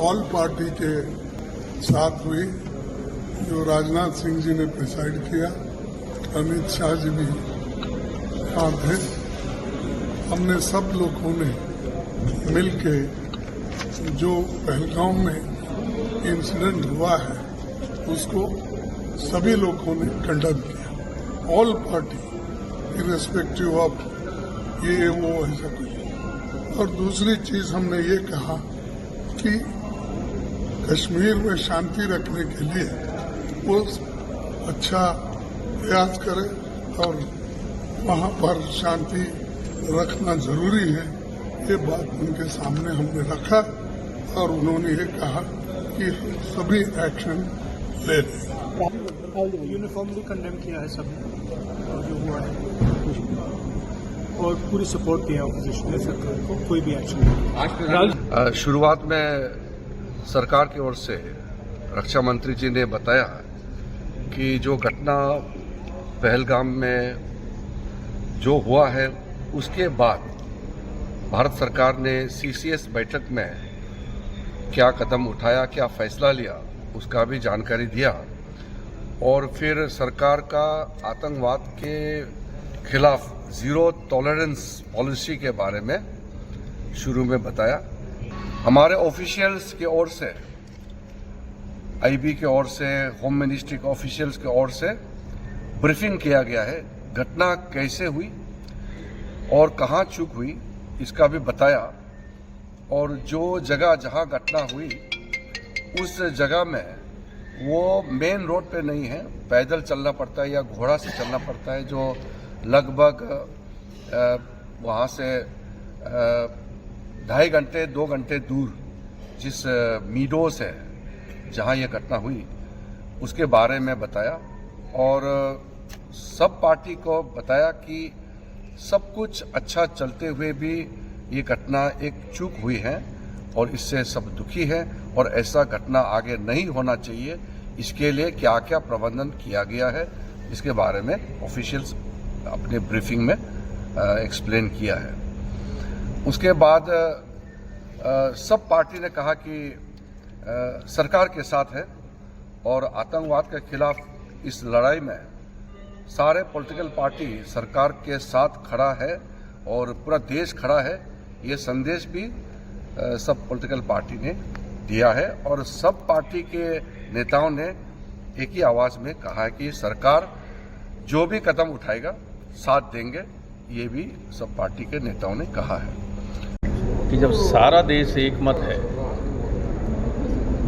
All party के साथ हुई, जो राजनाथ सिंह जी ने प्रिसाइड किया, अमित शाह जी भी वहाँ थे। हमने सब लोगों ने मिलके जो पहलगाम में इंसिडेंट हुआ है उसको सभी लोगों ने कंडम किया, ऑल पार्टी, इर्रेस्पेक्टिव ऑफ ये वो ऐसा कुछ। और दूसरी चीज हमने ये कहा कि कश्मीर में शांति रखने के लिए वो अच्छा प्रयास करे और वहाँ पर शांति रखना जरूरी है। ये बात उनके सामने हमने रखा और उन्होंने ये कहा कि सभी एक्शन ले लें। यूनिफॉर्मली कंडेम किया है सबने जो हुआ है और पूरी सपोर्ट किया ऑपोजिशन ने सरकार को, कोई भी एक्शन नहीं। शुरुआत में सरकार की ओर से रक्षा मंत्री जी ने बताया कि जो घटना पहलगाम में जो हुआ है उसके बाद भारत सरकार ने सीसीएस बैठक में क्या कदम उठाया, क्या फैसला लिया, उसका भी जानकारी दिया। और फिर सरकार का आतंकवाद के खिलाफ जीरो टॉलरेंस पॉलिसी के बारे में शुरू में बताया। हमारे ऑफिशियल्स की ओर से, आईबी की ओर से, होम मिनिस्ट्री के ऑफिशियल्स की ओर से ब्रीफिंग किया गया है, घटना कैसे हुई और कहां चूक हुई इसका भी बताया। और जो जगह जहां घटना हुई उस जगह में वो मेन रोड पे नहीं है, पैदल चलना पड़ता है या घोड़ा से चलना पड़ता है, जो लगभग वहाँ से 2.5 घंटे 2 घंटे दूर जिस मीडोस है जहाँ ये घटना हुई उसके बारे में बताया। और सब पार्टी को बताया कि सब कुछ अच्छा चलते हुए भी ये घटना एक चूक हुई है और इससे सब दुखी है और ऐसा घटना आगे नहीं होना चाहिए। इसके लिए क्या क्या प्रबंधन किया गया है इसके बारे में ऑफिशियल्स अपने ब्रीफिंग में एक्सप्लेन किया है। उसके बाद सब पार्टी ने कहा कि सरकार के साथ है और आतंकवाद के खिलाफ इस लड़ाई में सारे पॉलिटिकल पार्टी सरकार के साथ खड़ा है और पूरा देश खड़ा है। ये संदेश भी सब पॉलिटिकल पार्टी ने दिया है और सब पार्टी के नेताओं ने एक ही आवाज में कहा है कि सरकार जो भी कदम उठाएगा साथ देंगे। ये भी सब पार्टी के नेताओं ने कहा है कि जब सारा देश एक मत है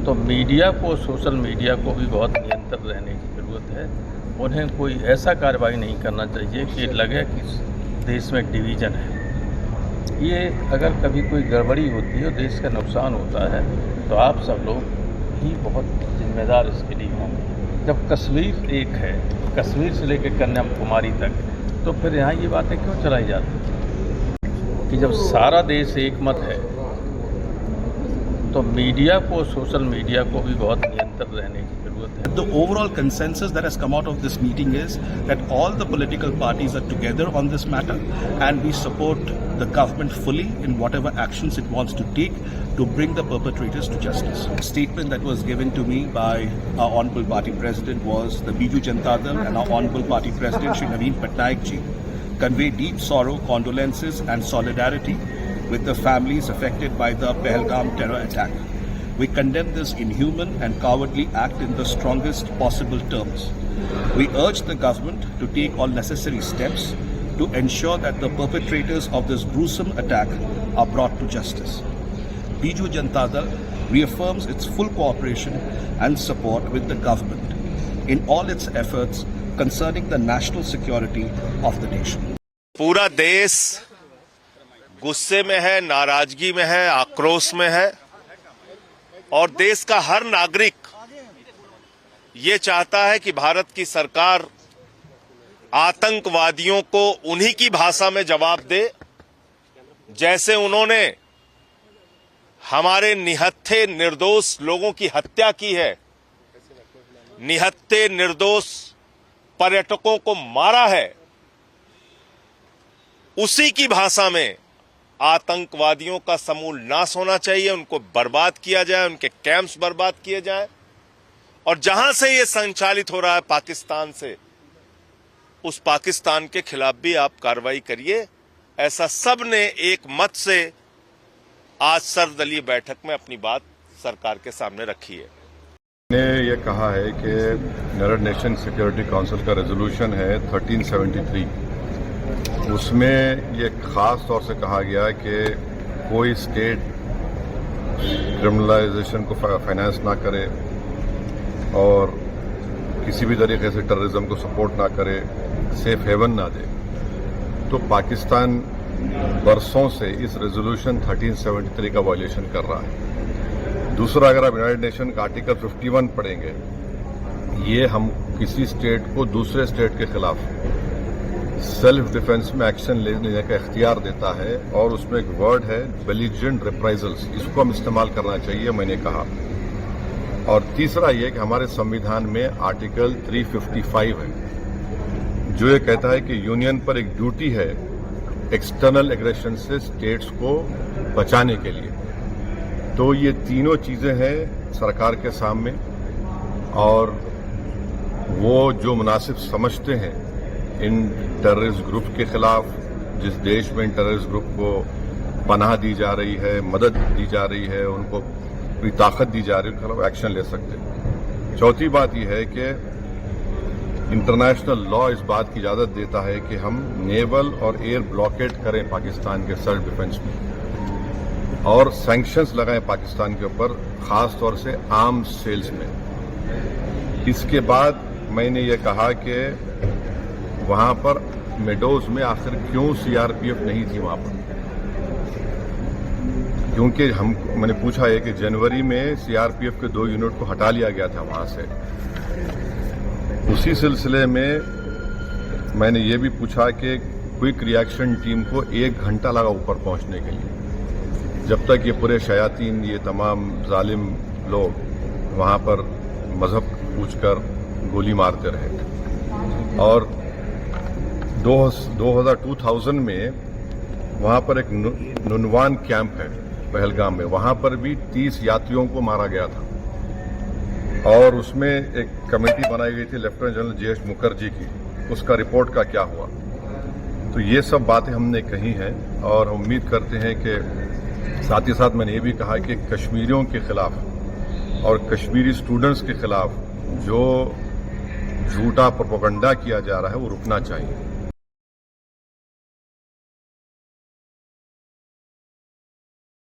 तो मीडिया को, सोशल मीडिया को भी बहुत नियंत्रण रहने की जरूरत है। उन्हें कोई ऐसा कार्रवाई नहीं करना चाहिए कि लगे कि देश में डिवीज़न है। ये अगर कभी कोई गड़बड़ी होती है, देश का नुकसान होता है, तो आप सब लोग ही बहुत जिम्मेदार इसके लिए होंगे। जब कश्मीर एक है, कश्मीर से लेकर कन्याकुमारी तक, तो फिर यहाँ ये बातें क्यों चलाई जाती कि जब सारा देश एक मत है तो मीडिया को, सोशल मीडिया को भी बहुत नियंत्रण रहने की जरूरत है। The overall consensus that has come out of this meeting is that all the political parties are together on this matter and we support the government fully in whatever actions it wants to take to bring the perpetrators to justice. A statement that was given to me by our Honorable Party President was the Biju Janata Dal and our Honorable Party President Shri Naveen Patnaik ji convey deep sorrow, condolences and solidarity with the families affected by the Pahalgam terror attack. We condemn this inhuman and cowardly act in the strongest possible terms. We urge the government to take all necessary steps to ensure that the perpetrators of this gruesome attack are brought to justice. Biju Janata Dal reaffirms its full cooperation and support with the government in all its efforts concerning the national security of the nation. पूरा देश गुस्से में है, नाराजगी में है, आक्रोश में है और देश का हर नागरिक ये चाहता है कि भारत की सरकार आतंकवादियों को उन्हीं की भाषा में जवाब दे जैसे उन्होंने हमारे निहत्थे निर्दोष लोगों की हत्या की है, निहत्थे निर्दोष पर्यटकों को मारा है। उसी की भाषा में आतंकवादियों का समूल नाश होना चाहिए, उनको बर्बाद किया जाए, उनके कैंप्स बर्बाद किए जाएं। और जहां से ये संचालित हो रहा है पाकिस्तान से, उस पाकिस्तान के खिलाफ भी आप कार्रवाई करिए। ऐसा सब ने एक मत से आज सर्वदलीय बैठक में अपनी बात सरकार के सामने रखी है। ने ये कहा है कि यूनाइटेड नेशन सिक्योरिटी काउंसिल का रेजोल्यूशन है 1373, उसमें ये खास तौर से कहा गया कि कोई स्टेट क्रिमिनलाइजेशन को फाइनेंस ना करे और किसी भी तरीके से टेररिज्म को सपोर्ट ना करे, सेफ हेवन ना दे। तो पाकिस्तान बरसों से इस रेजोल्यूशन 1373 का वायलेशन कर रहा है। दूसरा, अगर आप यूनाइटेड नेशन का आर्टिकल 51 पढ़ेंगे, ये हम किसी स्टेट को दूसरे स्टेट के खिलाफ सेल्फ डिफेंस में एक्शन लेने का इख्तियार देता है और उसमें एक वर्ड है बेलिजेंट रिप्राइजल्स, इसको हम इस्तेमाल करना चाहिए, मैंने कहा। और तीसरा ये कि हमारे संविधान में आर्टिकल 355 है जो ये कहता है कि यूनियन पर एक ड्यूटी है एक्सटर्नल एग्रेशन से स्टेट्स को बचाने के लिए। तो ये तीनों चीजें हैं सरकार के सामने और वो जो मुनासिब समझते हैं इन टेररिस्ट ग्रुप के खिलाफ, जिस देश में इन टेररिस्ट ग्रुप को पनाह दी जा रही है, मदद दी जा रही है, उनको पूरी ताकत दी जा रही है, उनके खिलाफ एक्शन ले सकते हैं। चौथी बात यह है कि इंटरनेशनल लॉ इस बात की इजाजत देता है कि हम नेवल और एयर ब्लॉकेट करें पाकिस्तान के सेल्फ डिफेंस में और सैंक्शंस लगाएं पाकिस्तान के ऊपर, खास तौर से आर्म्स सेल्स में। इसके बाद मैंने ये कहा कि वहां पर मेडोज में आखिर क्यों सीआरपीएफ नहीं थी वहां पर, क्योंकि मैंने पूछा है कि जनवरी में सीआरपीएफ के 2 यूनिट को हटा लिया गया था वहां से। उसी सिलसिले में मैंने ये भी पूछा कि क्विक रिएक्शन टीम को 1 घंटा लगा ऊपर पहुंचने के लिए, जब तक ये पूरे शयातीन, ये तमाम जालिम लोग वहां पर मजहब पूछकर गोली मारते रहे। और 2000 में वहां पर एक नुनवान कैंप है पहलगाम में, वहां पर भी 30 यात्रियों को मारा गया था और उसमें एक कमेटी बनाई गई थी लेफ्टिनेंट जनरल जेएस मुखर्जी की, उसका रिपोर्ट का क्या हुआ। तो ये सब बातें हमने कही हैं और हम उम्मीद करते हैं कि साथ ही साथ मैंने ये भी कहा कि कश्मीरियों के खिलाफ और कश्मीरी स्टूडेंट्स के खिलाफ जो झूठा प्रोपेगेंडा किया जा रहा है वो रुकना चाहिए।